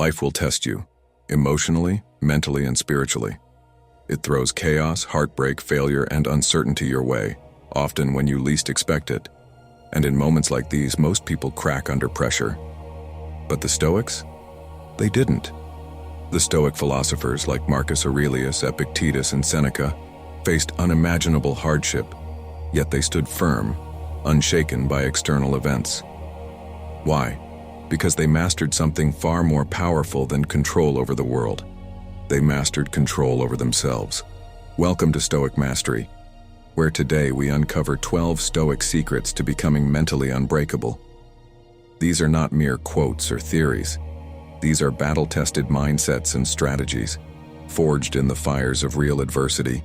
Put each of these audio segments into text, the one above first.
Life will test you, emotionally, mentally, and spiritually. It throws chaos, heartbreak, failure, and uncertainty your way, often when you least expect it. And in moments like these, most people crack under pressure. But the Stoics? They didn't. The Stoic philosophers like Marcus Aurelius, Epictetus, and Seneca faced unimaginable hardship, yet they stood firm, unshaken by external events. Why? Because they mastered something far more powerful than control over the world. They mastered control over themselves. Welcome to Stoic Mastery, where today we uncover 12 Stoic secrets to becoming mentally unbreakable. These are not mere quotes or theories. These are battle-tested mindsets and strategies, forged in the fires of real adversity,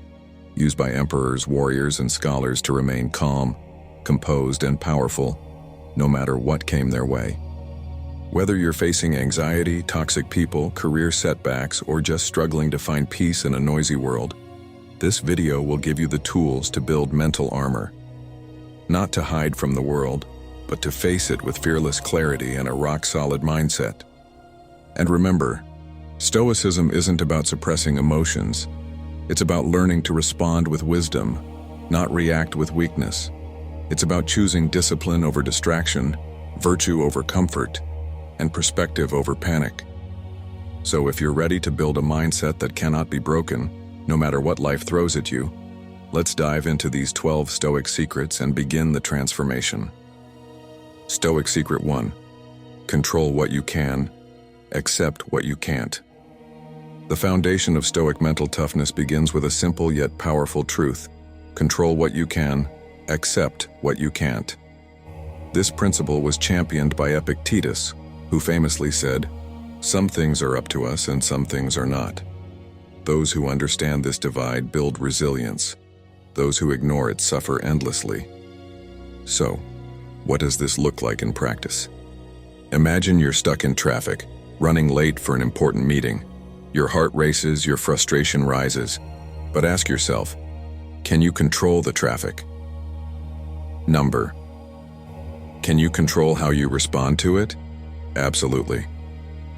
used by emperors, warriors, and scholars to remain calm, composed, and powerful, no matter what came their way. Whether you're facing anxiety, toxic people, career setbacks, or just struggling to find peace in a noisy world, this video will give you the tools to build mental armor. Not to hide from the world, but to face it with fearless clarity and a rock-solid mindset. And remember, Stoicism isn't about suppressing emotions. It's about learning to respond with wisdom, not react with weakness. It's about choosing discipline over distraction, virtue over comfort, and perspective over panic. So if you're ready to build a mindset that cannot be broken, no matter what life throws at you, let's dive into these 12 Stoic secrets and begin the transformation. Stoic Secret 1. Control what you can, accept what you can't. The foundation of Stoic mental toughness begins with a simple yet powerful truth. Control what you can, accept what you can't. This principle was championed by Epictetus, who famously said, "Some things are up to us and some things are not." Those who understand this divide build resilience. Those who ignore it suffer endlessly. So, what does this look like in practice? Imagine you're stuck in traffic, running late for an important meeting. Your heart races, your frustration rises. But ask yourself, can you control the traffic? Number. Can you control how you respond to it? Absolutely.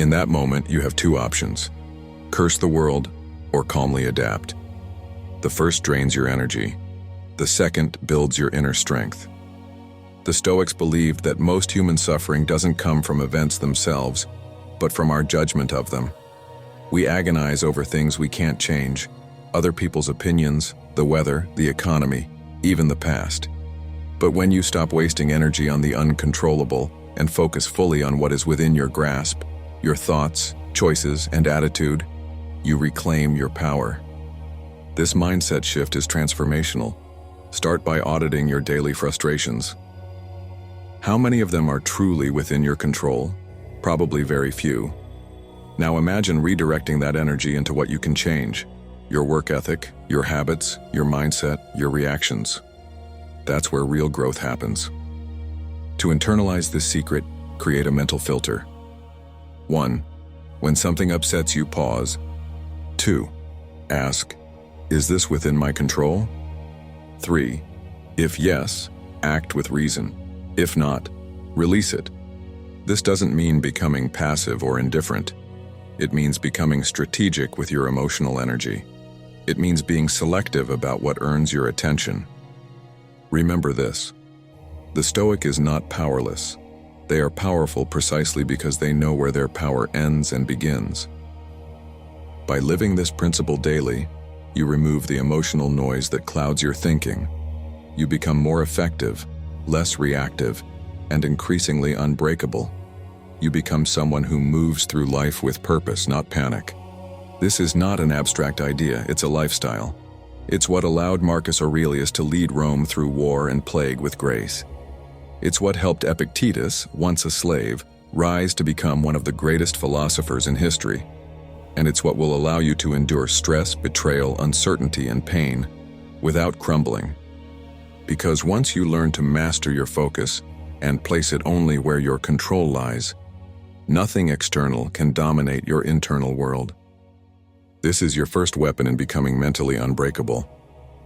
In that moment, you have two options: curse the world or calmly adapt. The first drains your energy. The second builds your inner strength. The Stoics believed that most human suffering doesn't come from events themselves, but from our judgment of them. We agonize over things we can't change: other people's opinions, the weather, the economy, even the past. But when you stop wasting energy on the uncontrollable and focus fully on what is within your grasp, your thoughts, choices, and attitude, you reclaim your power. This mindset shift is transformational. Start by auditing your daily frustrations. How many of them are truly within your control? Probably very few. Now imagine redirecting that energy into what you can change: your work ethic, your habits, your mindset, your reactions. That's where real growth happens. To internalize this secret, create a mental filter. 1. When something upsets you, pause. 2. Ask, is this within my control? 3. If yes, act with reason. If not, release it. This doesn't mean becoming passive or indifferent. It means becoming strategic with your emotional energy. It means being selective about what earns your attention. Remember this: the Stoic is not powerless. They are powerful precisely because they know where their power ends and begins. By living this principle daily, you remove the emotional noise that clouds your thinking. You become more effective, less reactive, and increasingly unbreakable. You become someone who moves through life with purpose, not panic. This is not an abstract idea, it's a lifestyle. It's what allowed Marcus Aurelius to lead Rome through war and plague with grace. It's what helped Epictetus, once a slave, rise to become one of the greatest philosophers in history. And it's what will allow you to endure stress, betrayal, uncertainty, and pain without crumbling. Because once you learn to master your focus and place it only where your control lies, nothing external can dominate your internal world. This is your first weapon in becoming mentally unbreakable,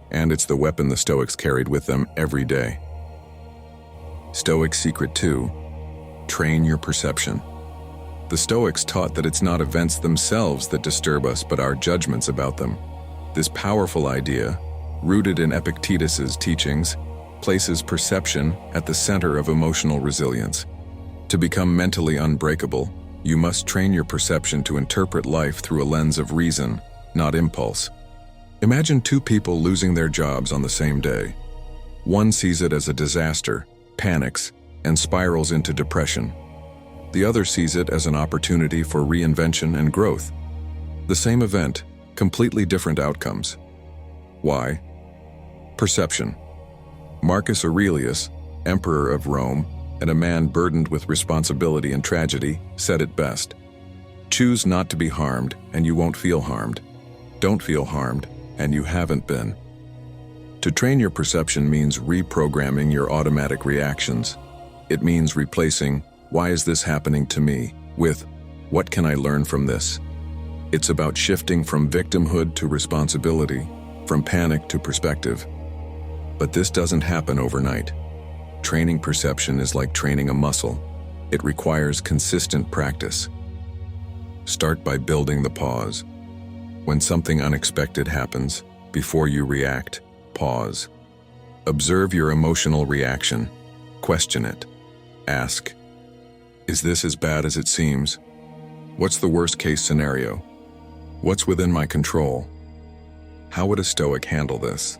and it's the weapon the Stoics carried with them every day. Stoic Secret 2. Train your perception. The Stoics taught that it's not events themselves that disturb us, but our judgments about them. This powerful idea, rooted in Epictetus's teachings, places perception at the center of emotional resilience. To become mentally unbreakable, you must train your perception to interpret life through a lens of reason, not impulse. Imagine two people losing their jobs on the same day. One sees it as a disaster, panics, and spirals into depression. The other sees it as an opportunity for reinvention and growth. The same event, completely different outcomes. Why? Perception. Marcus Aurelius, emperor of Rome, and a man burdened with responsibility and tragedy, said it best. Choose not to be harmed, and you won't feel harmed. Don't feel harmed, and you haven't been. To train your perception means reprogramming your automatic reactions. It means replacing, "Why is this happening to me?" with, "What can I learn from this?" It's about shifting from victimhood to responsibility, from panic to perspective. But this doesn't happen overnight. Training perception is like training a muscle. It requires consistent practice. Start by building the pause. When something unexpected happens, before you react, pause. Observe your emotional reaction. Question it. Ask, "Is this as bad as it seems? What's the worst-case scenario? What's within my control?" How would a Stoic handle this?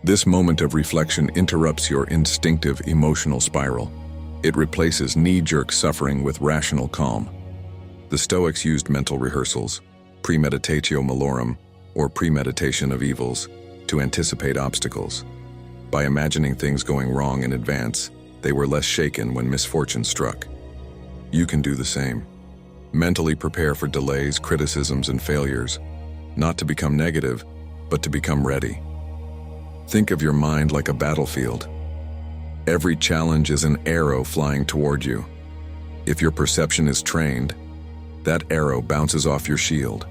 This moment of reflection interrupts your instinctive emotional spiral. It replaces knee-jerk suffering with rational calm. The Stoics used mental rehearsals, premeditatio malorum, or premeditation of evils, to anticipate obstacles. By imagining things going wrong in advance, they were less shaken when misfortune struck. You can do the same. Mentally prepare for delays, criticisms, and failures, not to become negative, but to become ready. Think of your mind like a battlefield. Every challenge is an arrow flying toward you. If your perception is trained, that arrow bounces off your shield.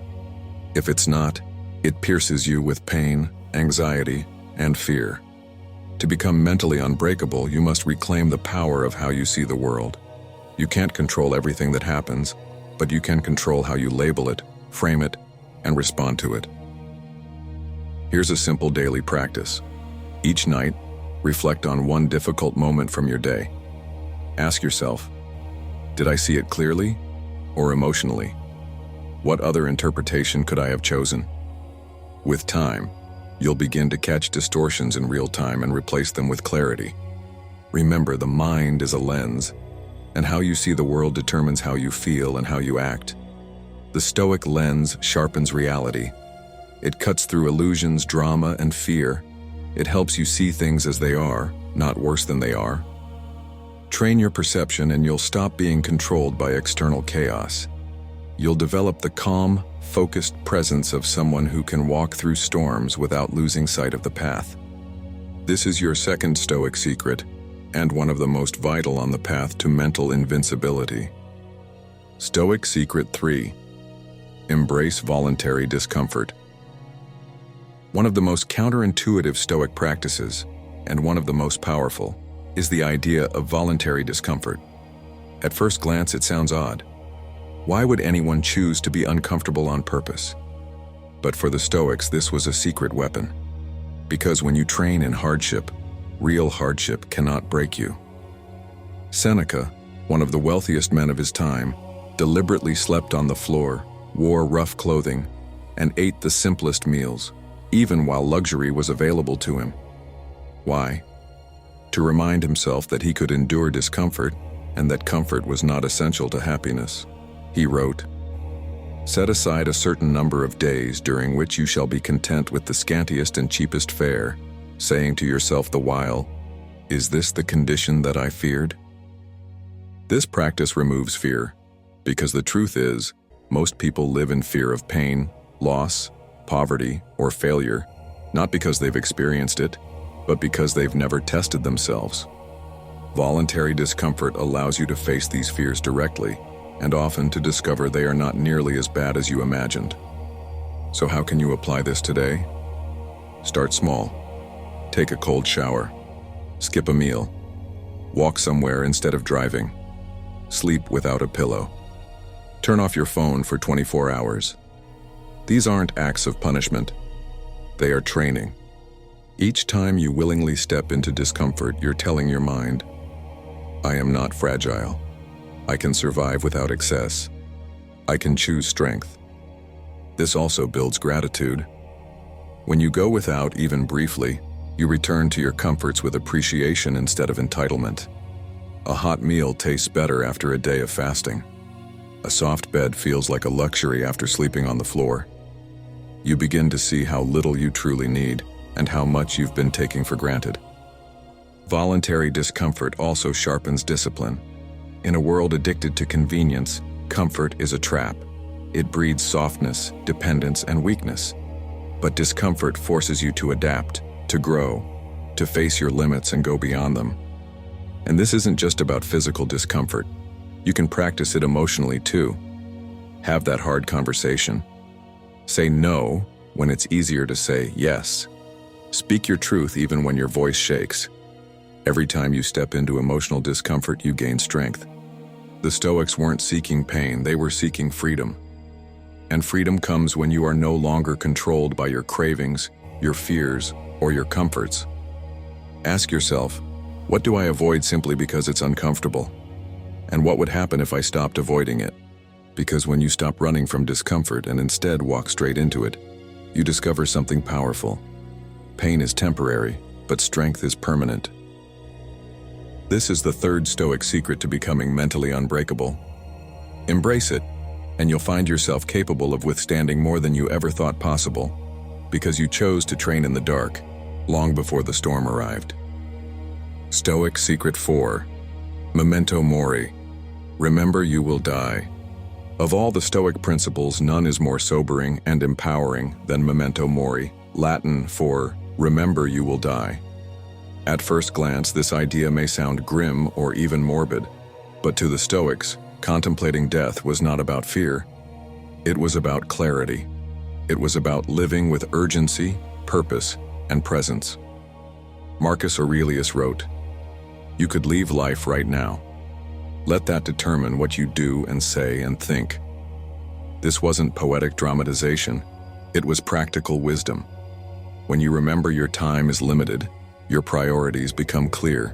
If it's not, it pierces you with pain, anxiety, and fear. To become mentally unbreakable, you must reclaim the power of how you see the world. You can't control everything that happens, but you can control how you label it, frame it, and respond to it. Here's a simple daily practice. Each night, reflect on one difficult moment from your day. Ask yourself, did I see it clearly or emotionally? What other interpretation could I have chosen? With time, you'll begin to catch distortions in real time and replace them with clarity. Remember, the mind is a lens, and how you see the world determines how you feel and how you act. The Stoic lens sharpens reality. It cuts through illusions, drama, and fear. It helps you see things as they are, not worse than they are. Train your perception and you'll stop being controlled by external chaos. You'll develop the calm, focused presence of someone who can walk through storms without losing sight of the path. This is your second Stoic secret, and one of the most vital on the path to mental invincibility. Stoic Secret 3. Embrace voluntary discomfort. One of the most counterintuitive Stoic practices, and one of the most powerful, is the idea of voluntary discomfort. At first glance, it sounds odd. Why would anyone choose to be uncomfortable on purpose? But for the Stoics, this was a secret weapon. Because when you train in hardship, real hardship cannot break you. Seneca, one of the wealthiest men of his time, deliberately slept on the floor, wore rough clothing, and ate the simplest meals, even while luxury was available to him. Why? To remind himself that he could endure discomfort and that comfort was not essential to happiness. He wrote, "Set aside a certain number of days during which you shall be content with the scantiest and cheapest fare, saying to yourself the while, 'Is this the condition that I feared?'" This practice removes fear, because the truth is, most people live in fear of pain, loss, poverty, or failure, not because they've experienced it, but because they've never tested themselves. Voluntary discomfort allows you to face these fears directly, and often to discover they are not nearly as bad as you imagined. So how can you apply this today? Start small. Take a cold shower. Skip a meal. Walk somewhere instead of driving. Sleep without a pillow. Turn off your phone for 24 hours. These aren't acts of punishment. They are training. Each time you willingly step into discomfort, you're telling your mind, I am not fragile. I can survive without excess. I can choose strength. This also builds gratitude. When you go without, even briefly, you return to your comforts with appreciation instead of entitlement. A hot meal tastes better after a day of fasting. A soft bed feels like a luxury after sleeping on the floor. You begin to see how little you truly need and how much you've been taking for granted. Voluntary discomfort also sharpens discipline. In a world addicted to convenience, comfort is a trap. It breeds softness, dependence, and weakness. But discomfort forces you to adapt, to grow, to face your limits and go beyond them. And this isn't just about physical discomfort. You can practice it emotionally too. Have that hard conversation. Say no when it's easier to say yes. Speak your truth even when your voice shakes. Every time you step into emotional discomfort, you gain strength. The Stoics weren't seeking pain, they were seeking freedom. And freedom comes when you are no longer controlled by your cravings, your fears, or your comforts. Ask yourself, what do I avoid simply because it's uncomfortable? And what would happen if I stopped avoiding it? Because when you stop running from discomfort and instead walk straight into it, you discover something powerful. Pain is temporary, but strength is permanent. This is the third Stoic secret to becoming mentally unbreakable. Embrace it, and you'll find yourself capable of withstanding more than you ever thought possible, because you chose to train in the dark, long before the storm arrived. Stoic Secret 4. Memento Mori. Remember you will die. Of all the Stoic principles, none is more sobering and empowering than Memento Mori, Latin for remember you will die. At first glance, this idea may sound grim or even morbid, but to the Stoics, contemplating death was not about fear. It was about clarity. It was about living with urgency, purpose, and presence. Marcus Aurelius wrote, "You could leave life right now. Let that determine what you do and say and think." This wasn't poetic dramatization. It was practical wisdom. When you remember your time is limited, your priorities become clear.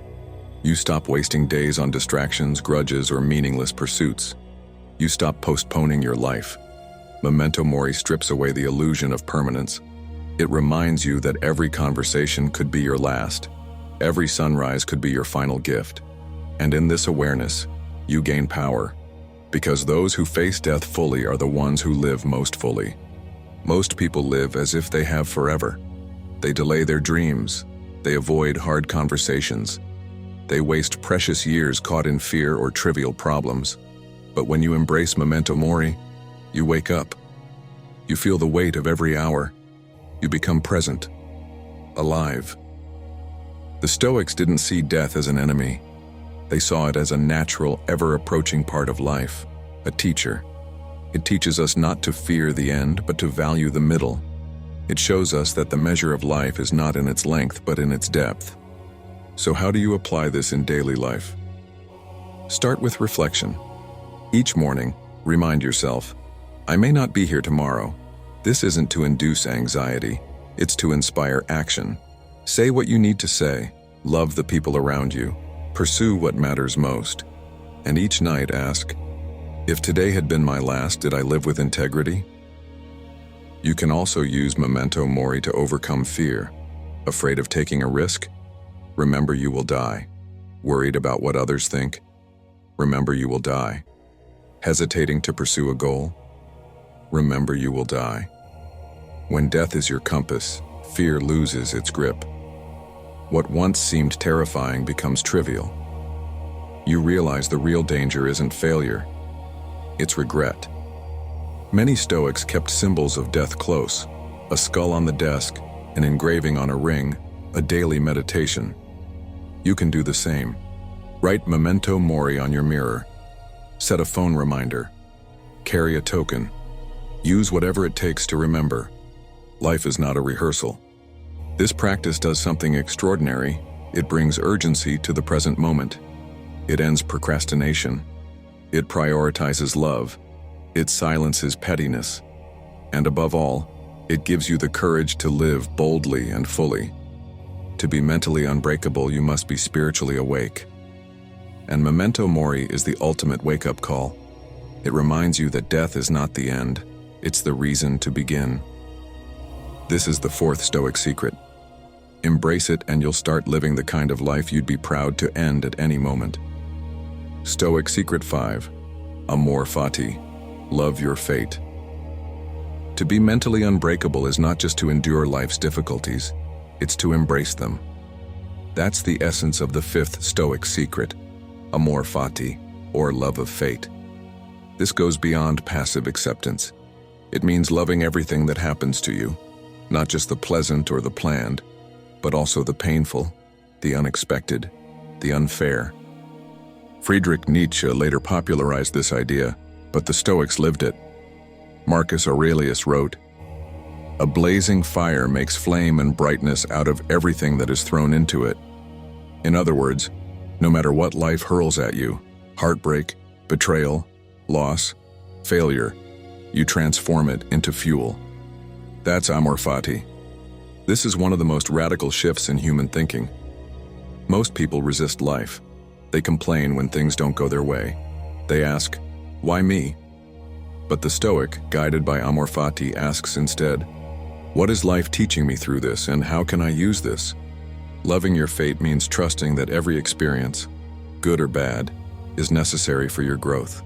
You stop wasting days on distractions, grudges, or meaningless pursuits. You stop postponing your life. Memento Mori strips away the illusion of permanence. It reminds you that every conversation could be your last. Every sunrise could be your final gift. And in this awareness, you gain power. Because those who face death fully are the ones who live most fully. Most people live as if they have forever. They delay their dreams. They avoid hard conversations. They waste precious years caught in fear or trivial problems. But when you embrace Memento Mori, you wake up. You feel the weight of every hour. You become present, alive. The Stoics didn't see death as an enemy. They saw it as a natural, ever-approaching part of life, a teacher. It teaches us not to fear the end, but to value the middle. It shows us that the measure of life is not in its length, but in its depth. So how do you apply this in daily life? Start with reflection. Each morning, remind yourself, I may not be here tomorrow. This isn't to induce anxiety, it's to inspire action. Say what you need to say, love the people around you, pursue what matters most. And each night ask, if today had been my last, did I live with integrity? You can also use Memento Mori to overcome fear. Afraid of taking a risk? Remember you will die. Worried about what others think? Remember you will die. Hesitating to pursue a goal? Remember you will die. When death is your compass, fear loses its grip. What once seemed terrifying becomes trivial. You realize the real danger isn't failure, it's regret. Many Stoics kept symbols of death close, a skull on the desk, an engraving on a ring, a daily meditation. You can do the same. Write Memento Mori on your mirror. Set a phone reminder. Carry a token. Use whatever it takes to remember. Life is not a rehearsal. This practice does something extraordinary. It brings urgency to the present moment. It ends procrastination. It prioritizes love. It silences pettiness. And above all, it gives you the courage to live boldly and fully. To be mentally unbreakable, you must be spiritually awake. And Memento Mori is the ultimate wake-up call. It reminds you that death is not the end, it's the reason to begin. This is the fourth Stoic secret. Embrace it and you'll start living the kind of life you'd be proud to end at any moment. Stoic Secret 5. Amor fati. Love your fate. To be mentally unbreakable is not just to endure life's difficulties, it's to embrace them. That's the essence of the fifth Stoic secret, amor fati, or love of fate. This goes beyond passive acceptance. It means loving everything that happens to you, not just the pleasant or the planned, but also the painful, the unexpected, the unfair. Friedrich Nietzsche later popularized this idea, but the Stoics lived it. Marcus Aurelius wrote, "A blazing fire makes flame and brightness out of everything that is thrown into it." In other words, no matter what life hurls at you, heartbreak, betrayal, loss, failure, you transform it into fuel. That's amor fati. This is one of the most radical shifts in human thinking. Most people resist life. They complain when things don't go their way. They ask, "Why me?" But the Stoic, guided by amor fati, asks instead, "What is life teaching me through this, and how can I use this?" Loving your fate means trusting that every experience, good or bad, is necessary for your growth.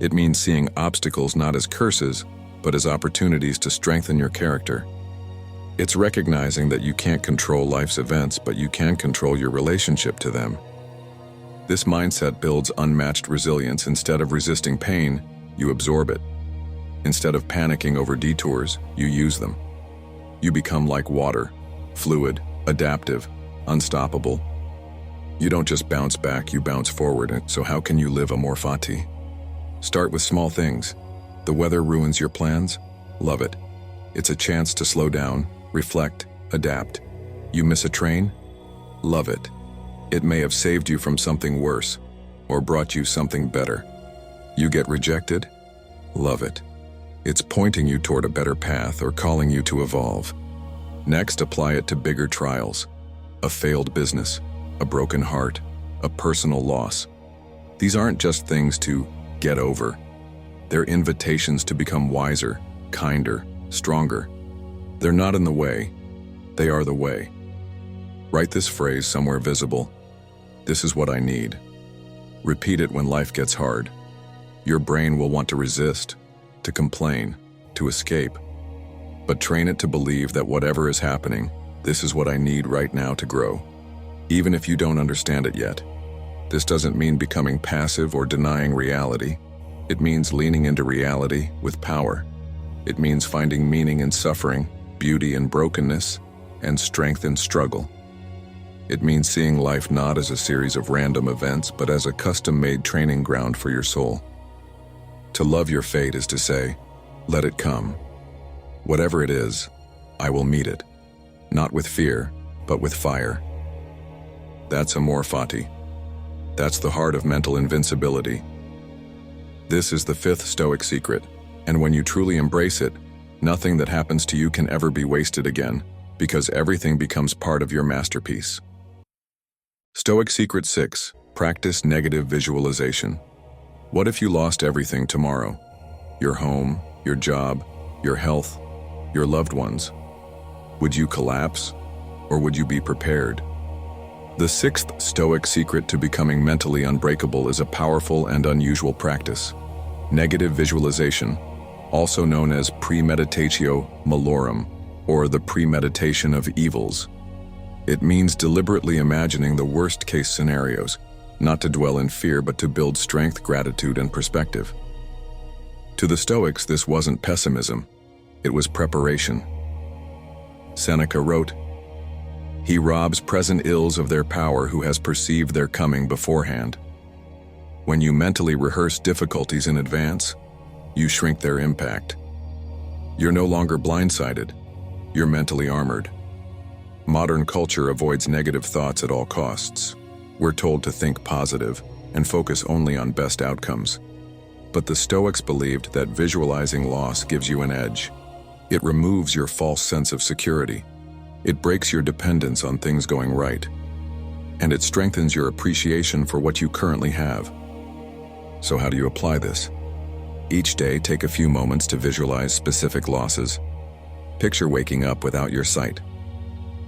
It means seeing obstacles not as curses, but as opportunities to strengthen your character. It's recognizing that you can't control life's events, but you can control your relationship to them. This mindset builds unmatched resilience. Instead of resisting pain, you absorb it. Instead of panicking over detours, you use them. You become like water, fluid, adaptive, unstoppable. You don't just bounce back, you bounce forward. So how can you live amor fati? Start with small things. The weather ruins your plans? Love it. It's a chance to slow down, reflect, adapt. You miss a train? Love it. It may have saved you from something worse, or brought you something better. You get rejected? Love it. It's pointing you toward a better path or calling you to evolve. Next, apply it to bigger trials. A failed business, a broken heart, a personal loss. These aren't just things to get over. They're invitations to become wiser, kinder, stronger. They're not in the way. They are the way. Write this phrase somewhere visible. This is what I need. Repeat it when life gets hard. Your brain will want to resist, to complain, to escape. But train it to believe that whatever is happening, this is what I need right now to grow. Even if you don't understand it yet. This doesn't mean becoming passive or denying reality. It means leaning into reality with power. It means finding meaning in suffering, beauty in brokenness, and strength in struggle. It means seeing life not as a series of random events, but as a custom-made training ground for your soul. To love your fate is to say, let it come. Whatever it is, I will meet it. Not with fear, but with fire. That's amor fati. That's the heart of mental invincibility. This is the fifth Stoic secret, and when you truly embrace it, nothing that happens to you can ever be wasted again, because everything becomes part of your masterpiece. Stoic Secret 6. Practice negative visualization. What if you lost everything tomorrow? Your home, your job, your health, your loved ones. Would you collapse, or would you be prepared? The sixth Stoic secret to becoming mentally unbreakable is a powerful and unusual practice. Negative visualization, also known as premeditatio malorum, or the premeditation of evils. It means deliberately imagining the worst-case scenarios, not to dwell in fear but to build strength, gratitude, and perspective. To the Stoics, this wasn't pessimism, it was preparation. Seneca wrote, "He robs present ills of their power who has perceived their coming beforehand." When you mentally rehearse difficulties in advance, you shrink their impact. You're no longer blindsided, you're mentally armored. Modern culture avoids negative thoughts at all costs. We're told to think positive, and focus only on best outcomes. But the Stoics believed that visualizing loss gives you an edge. It removes your false sense of security. It breaks your dependence on things going right. And it strengthens your appreciation for what you currently have. So how do you apply this? Each day, take a few moments to visualize specific losses. Picture waking up without your sight.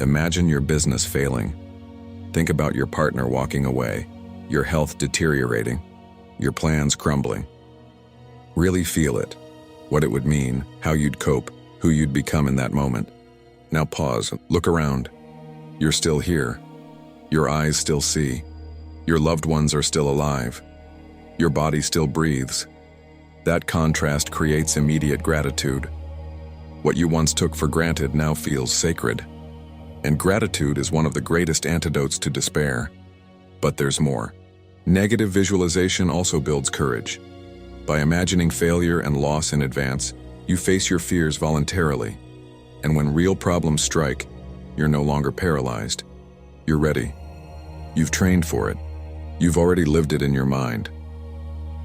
Imagine your business failing. Think about your partner walking away, your health deteriorating, your plans crumbling. Really feel it, what it would mean, how you'd cope, who you'd become in that moment. Now pause, look around. You're still here. Your eyes still see. Your loved ones are still alive. Your body still breathes. That contrast creates immediate gratitude. What you once took for granted now feels sacred. And gratitude is one of the greatest antidotes to despair. But there's more. Negative visualization also builds courage. By imagining failure and loss in advance, you face your fears voluntarily. And when real problems strike, you're no longer paralyzed. You're ready. You've trained for it. You've already lived it in your mind.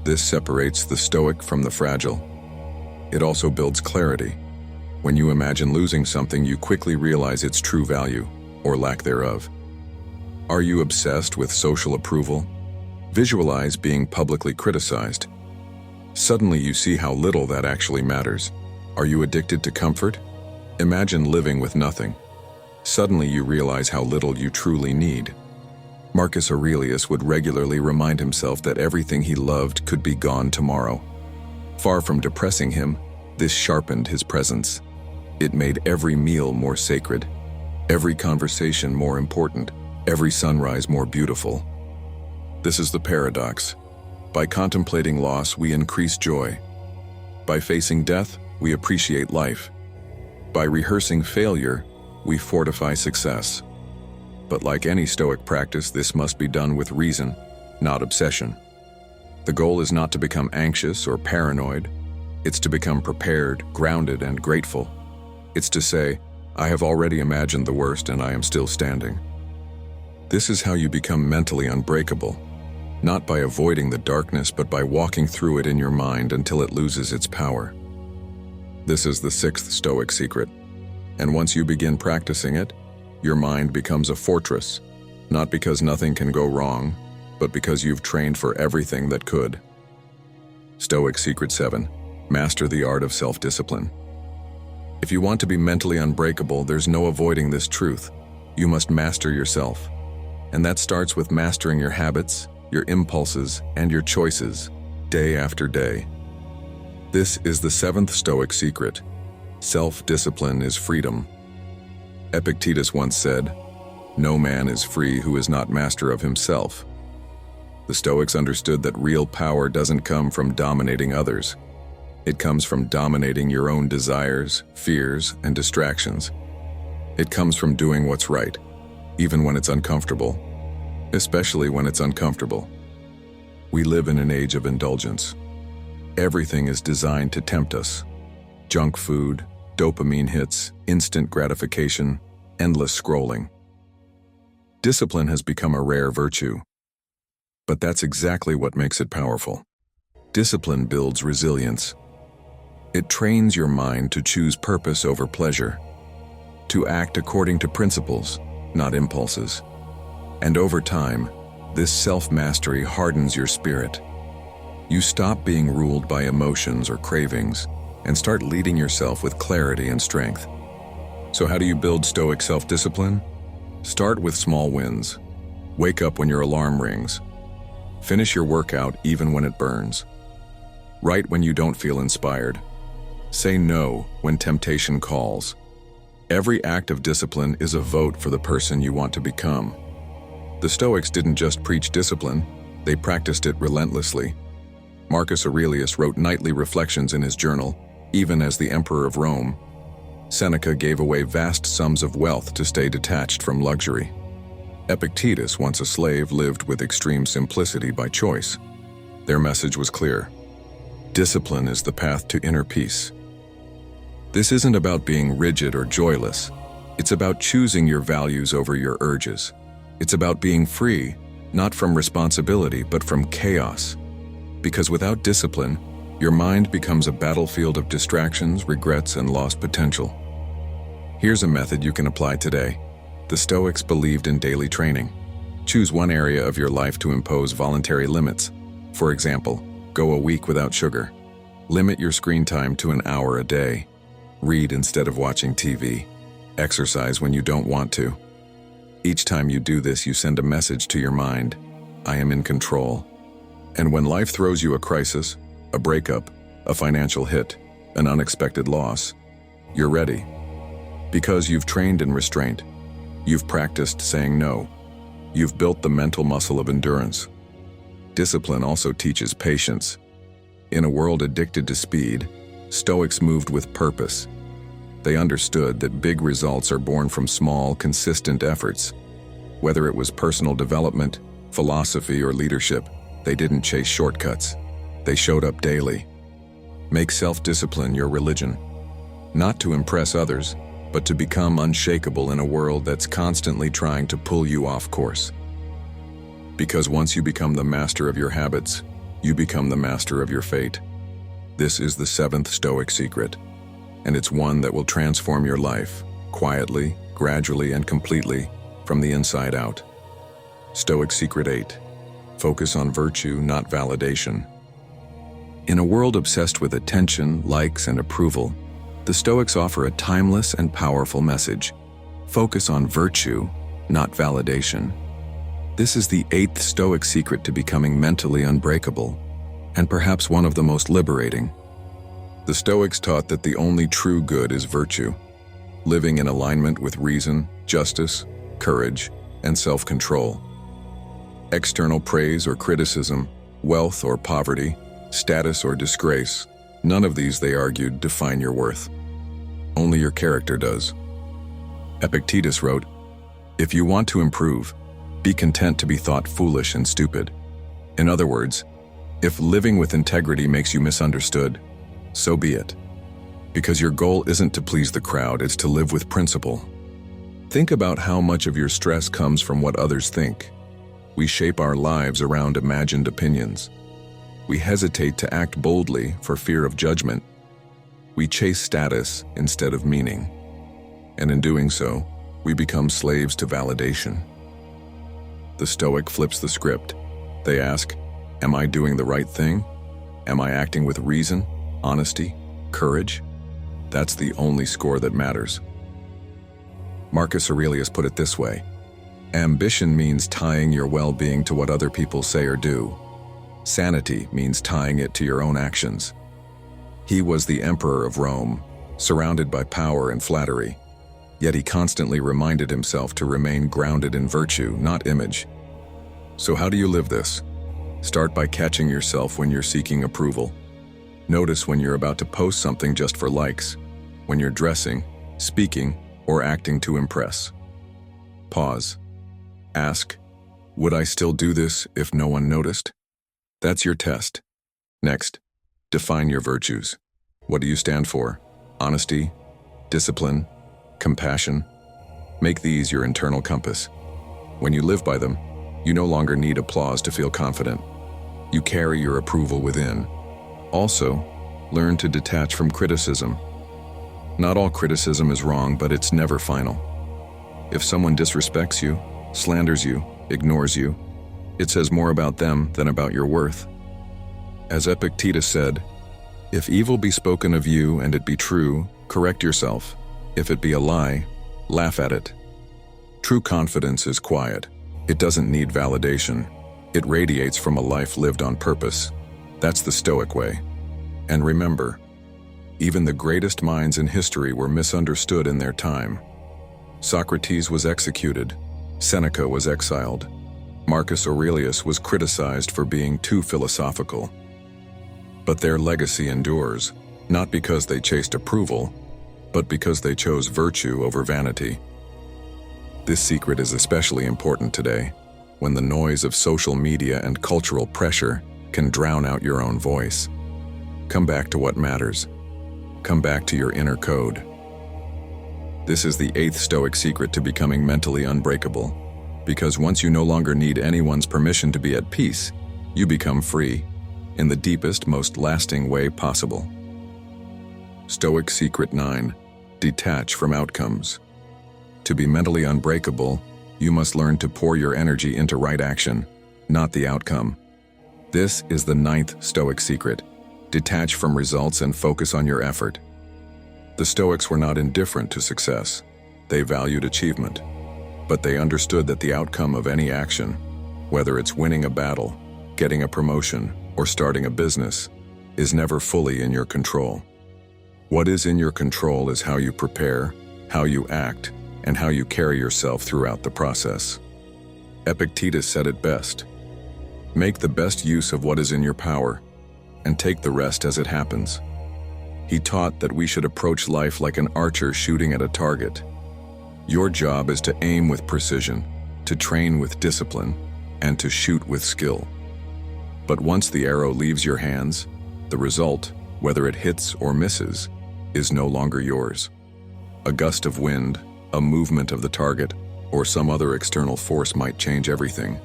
This separates the stoic from the fragile. It also builds clarity. When you imagine losing something, you quickly realize its true value, or lack thereof. Are you obsessed with social approval? Visualize being publicly criticized. Suddenly you see how little that actually matters. Are you addicted to comfort? Imagine living with nothing. Suddenly you realize how little you truly need. Marcus Aurelius would regularly remind himself that everything he loved could be gone tomorrow. Far from depressing him, this sharpened his presence. It made every meal more sacred, every conversation more important, every sunrise more beautiful. This is the paradox. By contemplating loss, we increase joy. By facing death, we appreciate life. By rehearsing failure, we fortify success. But like any Stoic practice, this must be done with reason, not obsession. The goal is not to become anxious or paranoid. It's to become prepared, grounded, and grateful. It's to say, I have already imagined the worst and I am still standing. This is how you become mentally unbreakable, not by avoiding the darkness, but by walking through it in your mind until it loses its power. This is the sixth Stoic secret. And once you begin practicing it, your mind becomes a fortress, not because nothing can go wrong, but because you've trained for everything that could. Stoic Secret 7. Master the art of self-discipline. If you want to be mentally unbreakable, there's no avoiding this truth. You must master yourself. And that starts with mastering your habits, your impulses, and your choices, day after day. This is the seventh Stoic secret. Self-discipline is freedom. Epictetus once said, "No man is free who is not master of himself." The Stoics understood that real power doesn't come from dominating others. It comes from dominating your own desires, fears, and distractions. It comes from doing what's right, even when it's uncomfortable, especially when it's uncomfortable. We live in an age of indulgence. Everything is designed to tempt us. Junk food, dopamine hits, instant gratification, endless scrolling. Discipline has become a rare virtue. But that's exactly what makes it powerful. Discipline builds resilience. It trains your mind to choose purpose over pleasure, to act according to principles, not impulses. And over time, this self-mastery hardens your spirit. You stop being ruled by emotions or cravings and start leading yourself with clarity and strength. So how do you build Stoic self-discipline? Start with small wins. Wake up when your alarm rings. Finish your workout even when it burns. Write when you don't feel inspired. Say no when temptation calls. Every act of discipline is a vote for the person you want to become. The Stoics didn't just preach discipline, they practiced it relentlessly. Marcus Aurelius wrote nightly reflections in his journal, even as the Emperor of Rome. Seneca gave away vast sums of wealth to stay detached from luxury. Epictetus, once a slave, lived with extreme simplicity by choice. Their message was clear. Discipline is the path to inner peace. This isn't about being rigid or joyless. It's about choosing your values over your urges. It's about being free, not from responsibility, but from chaos. Because without discipline, your mind becomes a battlefield of distractions, regrets, and lost potential. Here's a method you can apply today. The Stoics believed in daily training. Choose one area of your life to impose voluntary limits. For example, go a week without sugar. Limit your screen time to an hour a day. Read instead of watching TV. Exercise when you don't want to. Each time you do this, you send a message to your mind: I am in control. And when life throws you a crisis, a breakup, a financial hit, an unexpected loss, you're ready. Because you've trained in restraint. You've practiced saying no. You've built the mental muscle of endurance. Discipline also teaches patience. In a world addicted to speed, Stoics moved with purpose. They understood that big results are born from small, consistent efforts. Whether it was personal development, philosophy, or leadership, they didn't chase shortcuts. They showed up daily. Make self-discipline your religion. Not to impress others, but to become unshakable in a world that's constantly trying to pull you off course. Because once you become the master of your habits, you become the master of your fate. This is the 7th Stoic secret, and it's one that will transform your life, quietly, gradually, and completely, from the inside out. Stoic Secret 8. Focus on virtue, not validation. In a world obsessed with attention, likes, and approval, the Stoics offer a timeless and powerful message. Focus on virtue, not validation. This is the 8th Stoic secret to becoming mentally unbreakable, and perhaps one of the most liberating. The Stoics taught that the only true good is virtue, living in alignment with reason, justice, courage, and self-control. External praise or criticism, wealth or poverty, status or disgrace, none of these, they argued, define your worth. Only your character does. Epictetus wrote, "If you want to improve, be content to be thought foolish and stupid." In other words, if living with integrity makes you misunderstood, so be it. Because your goal isn't to please the crowd, it's to live with principle. Think about how much of your stress comes from what others think. We shape our lives around imagined opinions. We hesitate to act boldly for fear of judgment. We chase status instead of meaning. And in doing so, we become slaves to validation. The Stoic flips the script. They ask, am I doing the right thing? Am I acting with reason, honesty, courage? That's the only score that matters. Marcus Aurelius put it this way: ambition means tying your well-being to what other people say or do. Sanity means tying it to your own actions. He was the emperor of Rome, surrounded by power and flattery, yet he constantly reminded himself to remain grounded in virtue, not image. So how do you live this? Start by catching yourself when you're seeking approval. Notice when you're about to post something just for likes, when you're dressing, speaking, or acting to impress. Pause. Ask, would I still do this if no one noticed? That's your test. Next, define your virtues. What do you stand for? Honesty, discipline, compassion? Make these your internal compass. When you live by them, you no longer need applause to feel confident. You carry your approval within. Also, learn to detach from criticism. Not all criticism is wrong, but it's never final. If someone disrespects you, slanders you, ignores you, it says more about them than about your worth. As Epictetus said, if evil be spoken of you and it be true, correct yourself. If it be a lie, laugh at it. True confidence is quiet. It doesn't need validation. It radiates from a life lived on purpose. That's the Stoic way. And remember, even the greatest minds in history were misunderstood in their time. Socrates was executed. Seneca was exiled. Marcus Aurelius was criticized for being too philosophical. But their legacy endures, not because they chased approval, but because they chose virtue over vanity. This secret is especially important today, when the noise of social media and cultural pressure can drown out your own voice. Come back to what matters. Come back to your inner code. This is the 8th Stoic secret to becoming mentally unbreakable. Because once you no longer need anyone's permission to be at peace, you become free, in the deepest, most lasting way possible. Stoic Secret 9. Detach from outcomes. To be mentally unbreakable, you must learn to pour your energy into right action, not the outcome. This is the 9th Stoic secret. Detach from results and focus on your effort. The Stoics were not indifferent to success. They valued achievement. But they understood that the outcome of any action, whether it's winning a battle, getting a promotion, or starting a business, is never fully in your control. What is in your control is how you prepare, how you act, and how you carry yourself throughout the process. Epictetus said it best: "Make the best use of what is in your power, and take the rest as it happens." He taught that we should approach life like an archer shooting at a target. Your job is to aim with precision, to train with discipline, and to shoot with skill. But once the arrow leaves your hands, the result, whether it hits or misses, is no longer yours. A gust of wind, a movement of the target, or some other external force might change everything.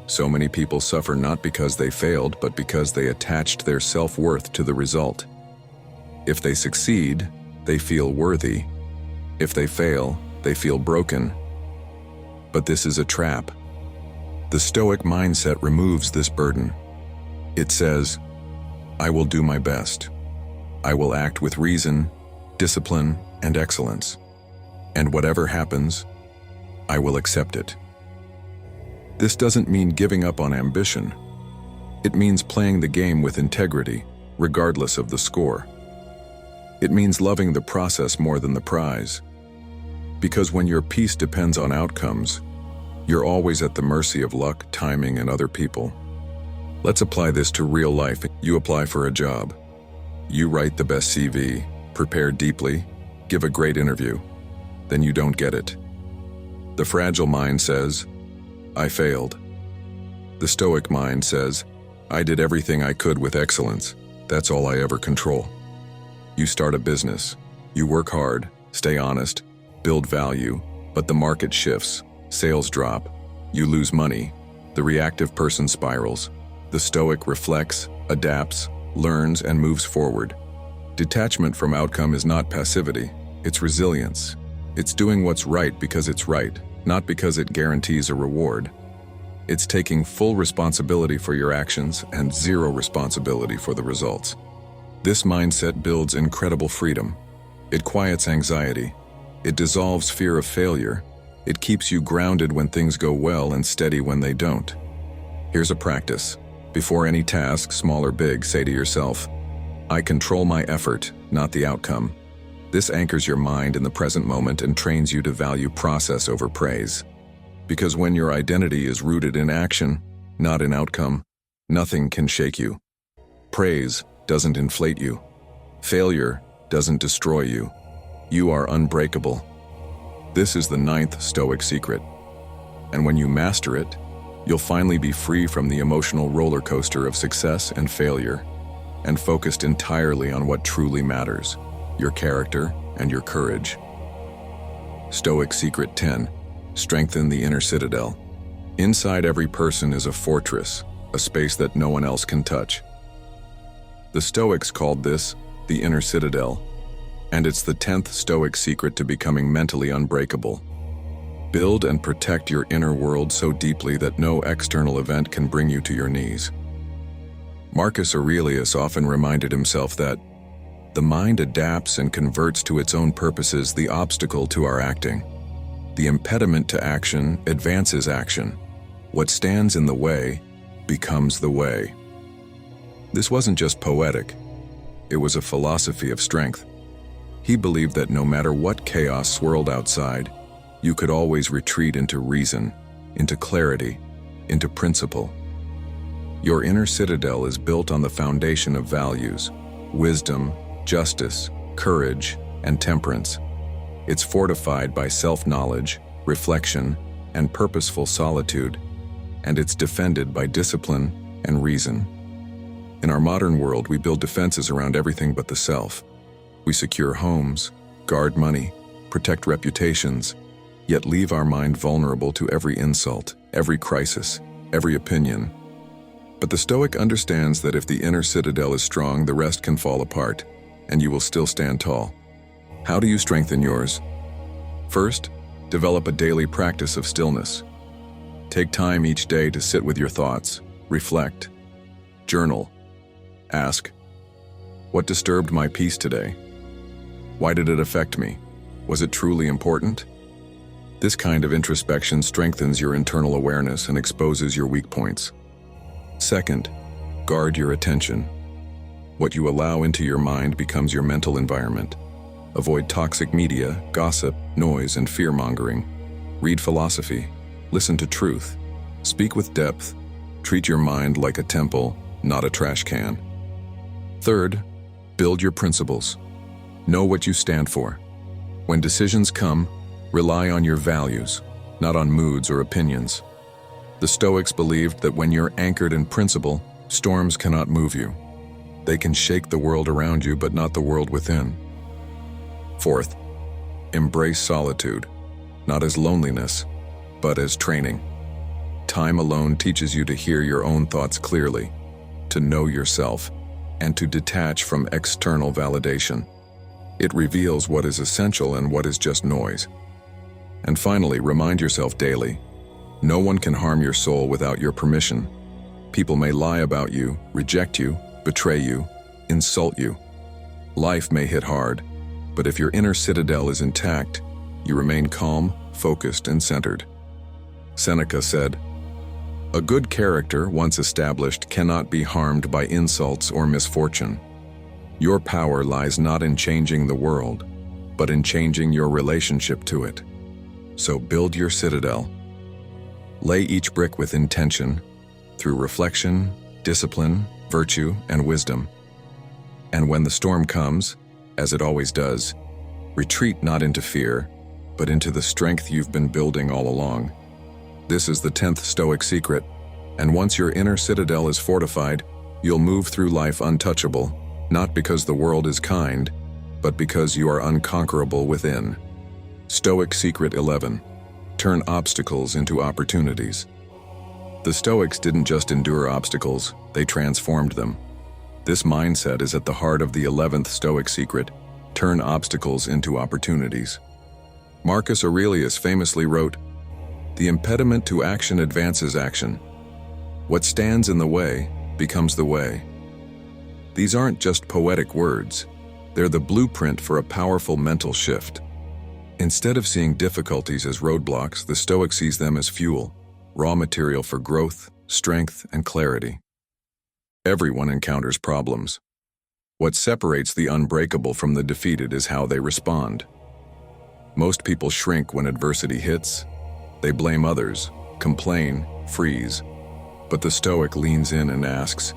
So many people suffer not because they failed, but because they attached their self-worth to the result. If they succeed, they feel worthy. If they fail, they feel broken. But this is a trap. The Stoic mindset removes this burden. It says, "I will do my best. I will act with reason, discipline, and excellence. And whatever happens, I will accept it." This doesn't mean giving up on ambition. It means playing the game with integrity, regardless of the score. It means loving the process more than the prize. Because when your peace depends on outcomes, you're always at the mercy of luck, timing, and other people. Let's apply this to real life. You apply for a job. You write the best CV, prepare deeply, give a great interview. Then you don't get it. The fragile mind says, "I failed." The Stoic mind says, "I did everything I could with excellence. That's all I ever control." You start a business. You work hard, stay honest, build value, but the market shifts, sales drop, you lose money. The reactive person spirals. The Stoic reflects, adapts, learns, and moves forward. Detachment from outcome is not passivity, it's resilience. It's doing what's right because it's right, not because it guarantees a reward. It's taking full responsibility for your actions and zero responsibility for the results. This mindset builds incredible freedom. It quiets anxiety. It dissolves fear of failure. It keeps you grounded when things go well and steady when they don't. Here's a practice. Before any task, small or big, say to yourself, "I control my effort, not the outcome." This anchors your mind in the present moment and trains you to value process over praise. Because when your identity is rooted in action, not in outcome, nothing can shake you. Praise doesn't inflate you. Failure doesn't destroy you. You are unbreakable. This is the 9th Stoic secret. And when you master it, you'll finally be free from the emotional roller coaster of success and failure, and focused entirely on what truly matters: your character and your courage. Stoic Secret 10. Strengthen the inner citadel. Inside every person is a fortress, a space that no one else can touch. The Stoics called this the inner citadel, and it's the 10th Stoic secret to becoming mentally unbreakable. Build and protect your inner world so deeply that no external event can bring you to your knees. Marcus Aurelius often reminded himself that the mind adapts and converts to its own purposes the obstacle to our acting. The impediment to action advances action. What stands in the way becomes the way. This wasn't just poetic. It was a philosophy of strength. He believed that no matter what chaos swirled outside, you could always retreat into reason, into clarity, into principle. Your inner citadel is built on the foundation of values, wisdom, justice, courage, and temperance. It's fortified by self-knowledge, reflection, and purposeful solitude, and it's defended by discipline and reason. In our modern world, we build defenses around everything but the self. We secure homes, guard money, protect reputations, yet leave our mind vulnerable to every insult, every crisis, every opinion. But the Stoic understands that if the inner citadel is strong, the rest can fall apart, and you will still stand tall. How do you strengthen yours? First, develop a daily practice of stillness. Take time each day to sit with your thoughts, reflect, journal. Ask, what disturbed my peace today? Why did it affect me? Was it truly important? This kind of introspection strengthens your internal awareness and exposes your weak points. Second, guard your attention. What you allow into your mind becomes your mental environment. Avoid toxic media, gossip, noise, and fear-mongering. Read philosophy. Listen to truth. Speak with depth. Treat your mind like a temple, not a trash can. Third, build your principles. Know what you stand for. When decisions come, rely on your values, not on moods or opinions. The Stoics believed that when you're anchored in principle, storms cannot move you. They can shake the world around you, but not the world within. Fourth, embrace solitude, not as loneliness, but as training. Time alone teaches you to hear your own thoughts clearly, to know yourself, and to detach from external validation. It reveals what is essential and what is just noise. And finally, remind yourself daily, no one can harm your soul without your permission. People may lie about you, reject you, betray you, insult you. Life may hit hard, but if your inner citadel is intact, you remain calm, focused, and centered. Seneca said, "A good character, once established, cannot be harmed by insults or misfortune. Your power lies not in changing the world, but in changing your relationship to it. So build your citadel. Lay each brick with intention, through reflection, discipline, virtue, and wisdom. And when the storm comes, as it always does, retreat not into fear, but into the strength you've been building all along. This is the 10th Stoic secret, and once your inner citadel is fortified, you'll move through life untouchable, not because the world is kind, but because you are unconquerable within." Stoic Secret 11. Turn obstacles into opportunities. The Stoics didn't just endure obstacles, they transformed them. This mindset is at the heart of the 11th Stoic secret: turn obstacles into opportunities. Marcus Aurelius famously wrote, "The impediment to action advances action. What stands in the way becomes the way." These aren't just poetic words, they're the blueprint for a powerful mental shift. Instead of seeing difficulties as roadblocks, the Stoic sees them as fuel, raw material for growth, strength, and clarity. Everyone encounters problems. What separates the unbreakable from the defeated is how they respond. Most people shrink when adversity hits. They blame others, complain, freeze. But the Stoic leans in and asks,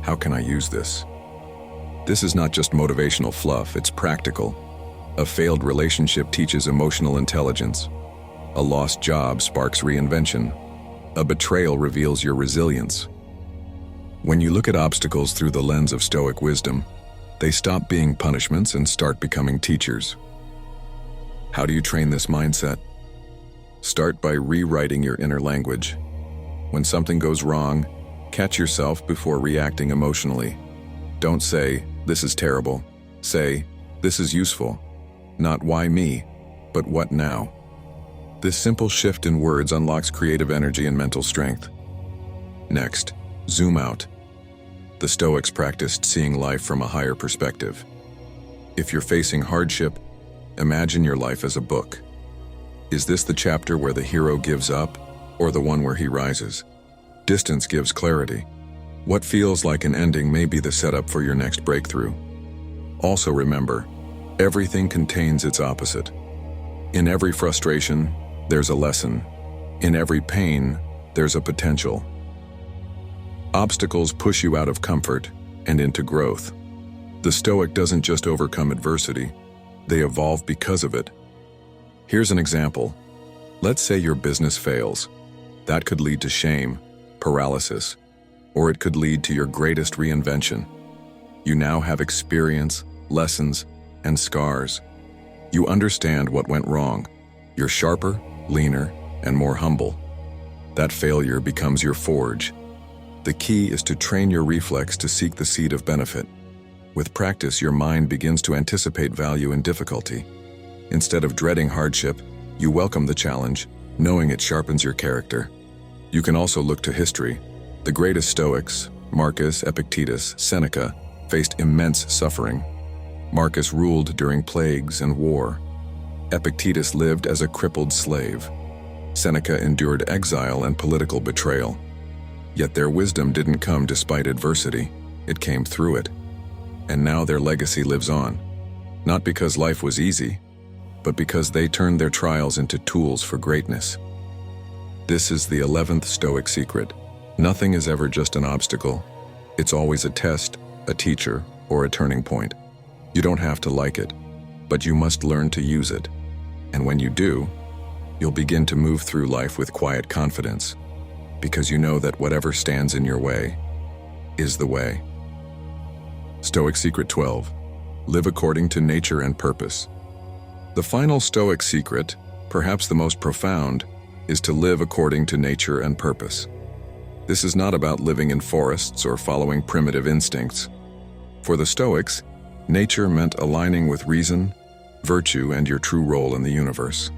"How can I use this?" This is not just motivational fluff, it's practical. A failed relationship teaches emotional intelligence. A lost job sparks reinvention. A betrayal reveals your resilience. When you look at obstacles through the lens of Stoic wisdom, they stop being punishments and start becoming teachers. How do you train this mindset? Start by rewriting your inner language. When something goes wrong, catch yourself before reacting emotionally. Don't say, "This is terrible." Say, "This is useful." Not "why me," but "what now?" This simple shift in words unlocks creative energy and mental strength. Next, zoom out. The Stoics practiced seeing life from a higher perspective. If you're facing hardship, imagine your life as a book. Is this the chapter where the hero gives up, or the one where he rises? Distance gives clarity. What feels like an ending may be the setup for your next breakthrough. Also remember, everything contains its opposite. In every frustration, there's a lesson. In every pain, there's a potential. Obstacles push you out of comfort and into growth. The Stoic doesn't just overcome adversity, they evolve because of it. Here's an example. Let's say your business fails. That could lead to shame, paralysis, or it could lead to your greatest reinvention. You now have experience, lessons, and scars. You understand what went wrong, You're sharper, leaner, and more humble. That failure becomes your forge. The key is to train your reflex to seek the seed of benefit. With practice, your mind begins to anticipate value in difficulty. Instead of dreading hardship, you welcome the challenge, knowing it sharpens your character. You can also look to history. The greatest Stoics, Marcus, Epictetus, Seneca, faced immense suffering. Marcus ruled during plagues and war. Epictetus lived as a crippled slave. Seneca endured exile and political betrayal. Yet their wisdom didn't come despite adversity, it came through it. And now their legacy lives on, not because life was easy, but because they turned their trials into tools for greatness. This is the 11th Stoic secret. Nothing is ever just an obstacle. It's always a test, a teacher, or a turning point. You don't have to like it, but you must learn to use it. And when you do, you'll begin to move through life with quiet confidence, because you know that whatever stands in your way is the way. Stoic Secret 12. Live according to nature and purpose. The final Stoic secret, perhaps the most profound, is to live according to nature and purpose. This is not about living in forests or following primitive instincts. For the Stoics, nature meant aligning with reason, virtue, and your true role in the universe.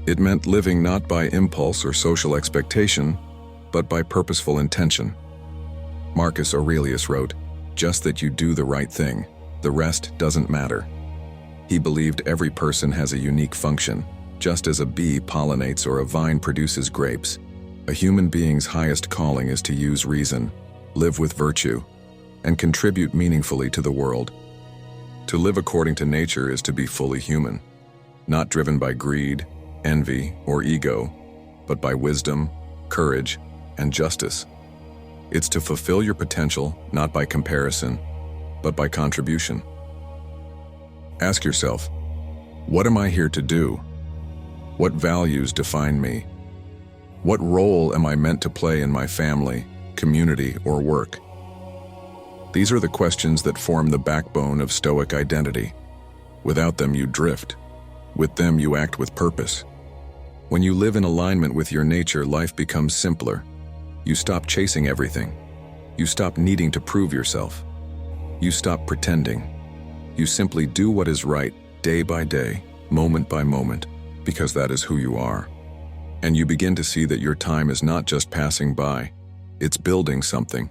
It meant living not by impulse or social expectation, but by purposeful intention. Marcus Aurelius wrote, "Just that you do the right thing, the rest doesn't matter." He believed every person has a unique function. Just as a bee pollinates or a vine produces grapes, a human being's highest calling is to use reason, live with virtue, and contribute meaningfully to the world. To live according to nature is to be fully human, not driven by greed, envy, or ego, but by wisdom, courage, and justice. It's to fulfill your potential, not by comparison, but by contribution. Ask yourself, what am I here to do? What values define me? What role am I meant to play in my family, community, or work? These are the questions that form the backbone of Stoic identity. Without them, you drift. With them, you act with purpose. When you live in alignment with your nature, life becomes simpler. You stop chasing everything. You stop needing to prove yourself. You stop pretending. You simply do what is right, day by day, moment by moment, because that is who you are. And you begin to see that your time is not just passing by, it's building something.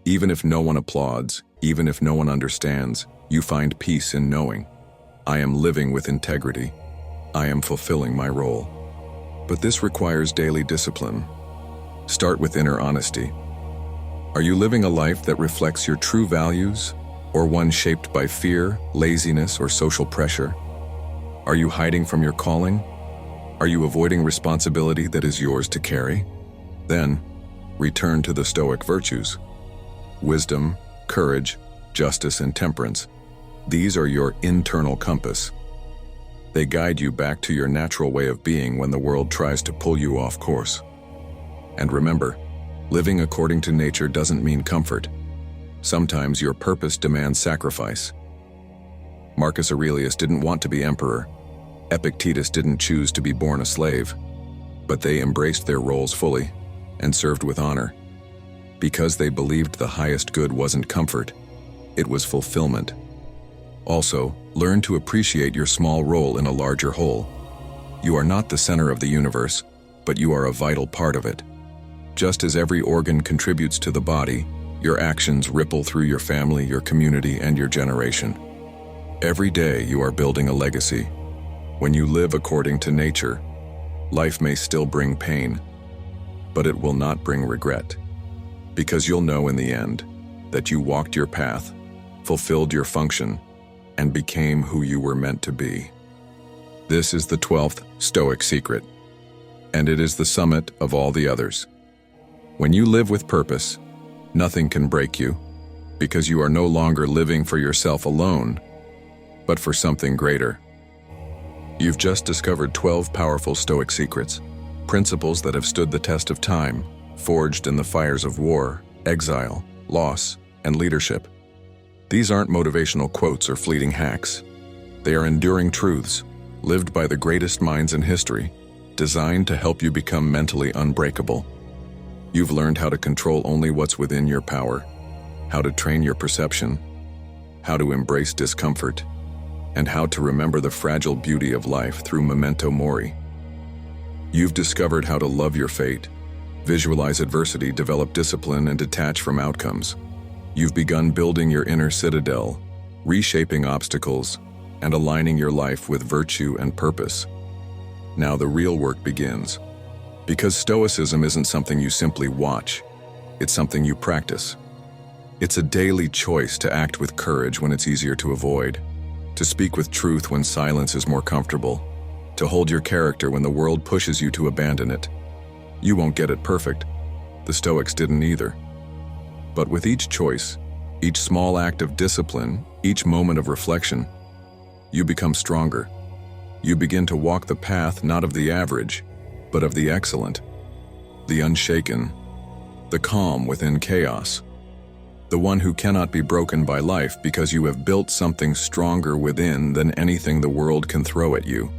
Even if no one applauds, even if no one understands, you find peace in knowing, I am living with integrity. I am fulfilling my role. But this requires daily discipline. Start with inner honesty. Are you living a life that reflects your true values, or one shaped by fear, laziness, or social pressure? Are you hiding from your calling? Are you avoiding responsibility that is yours to carry? Then, return to the Stoic virtues. Wisdom, courage, justice, and temperance. These are your internal compass. They guide you back to your natural way of being when the world tries to pull you off course. And remember, living according to nature doesn't mean comfort. Sometimes your purpose demands sacrifice. Marcus Aurelius didn't want to be emperor. Epictetus didn't choose to be born a slave. But they embraced their roles fully and served with honor. Because they believed the highest good wasn't comfort, it was fulfillment. Also, learn to appreciate your small role in a larger whole. You are not the center of the universe, but you are a vital part of it. Just as every organ contributes to the body, your actions ripple through your family, your community, and your generation. Every day you are building a legacy. When you live according to nature, life may still bring pain, but it will not bring regret. Because you'll know in the end that you walked your path, fulfilled your function, and became who you were meant to be. This is the 12th Stoic secret, and it is the summit of all the others. When you live with purpose, nothing can break you, because you are no longer living for yourself alone, but for something greater. You've just discovered 12 powerful Stoic secrets, principles that have stood the test of time, forged in the fires of war, exile, loss, and leadership. These aren't motivational quotes or fleeting hacks. They are enduring truths, lived by the greatest minds in history, designed to help you become mentally unbreakable. You've learned how to control only what's within your power, how to train your perception, how to embrace discomfort, and how to remember the fragile beauty of life through Memento Mori. You've discovered how to love your fate, visualize adversity, develop discipline, and detach from outcomes. You've begun building your inner citadel, reshaping obstacles, and aligning your life with virtue and purpose. Now the real work begins. Because Stoicism isn't something you simply watch, it's something you practice. It's a daily choice to act with courage when it's easier to avoid, to speak with truth when silence is more comfortable, to hold your character when the world pushes you to abandon it. You won't get it perfect. The Stoics didn't either. But with each choice, each small act of discipline, each moment of reflection, you become stronger. You begin to walk the path not of the average, but of the excellent, the unshaken, the calm within chaos, the one who cannot be broken by life because you have built something stronger within than anything the world can throw at you.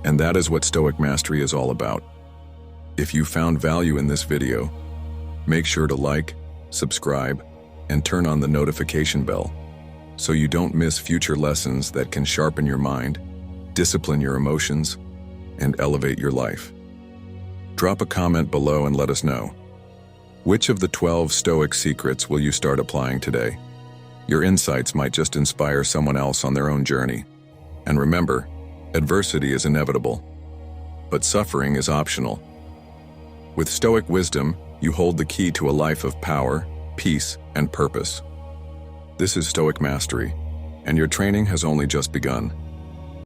And that is what Stoic mastery is all about. If you found value in this video, make sure to like, subscribe, and turn on the notification bell so you don't miss future lessons that can sharpen your mind, discipline your emotions, and elevate your life. Drop a comment below and let us know. Which of the 12 Stoic secrets will you start applying today? Your insights might just inspire someone else on their own journey. And remember, adversity is inevitable, but suffering is optional. With Stoic wisdom, you hold the key to a life of power, peace, and purpose. This is Stoic Mastery, and your training has only just begun.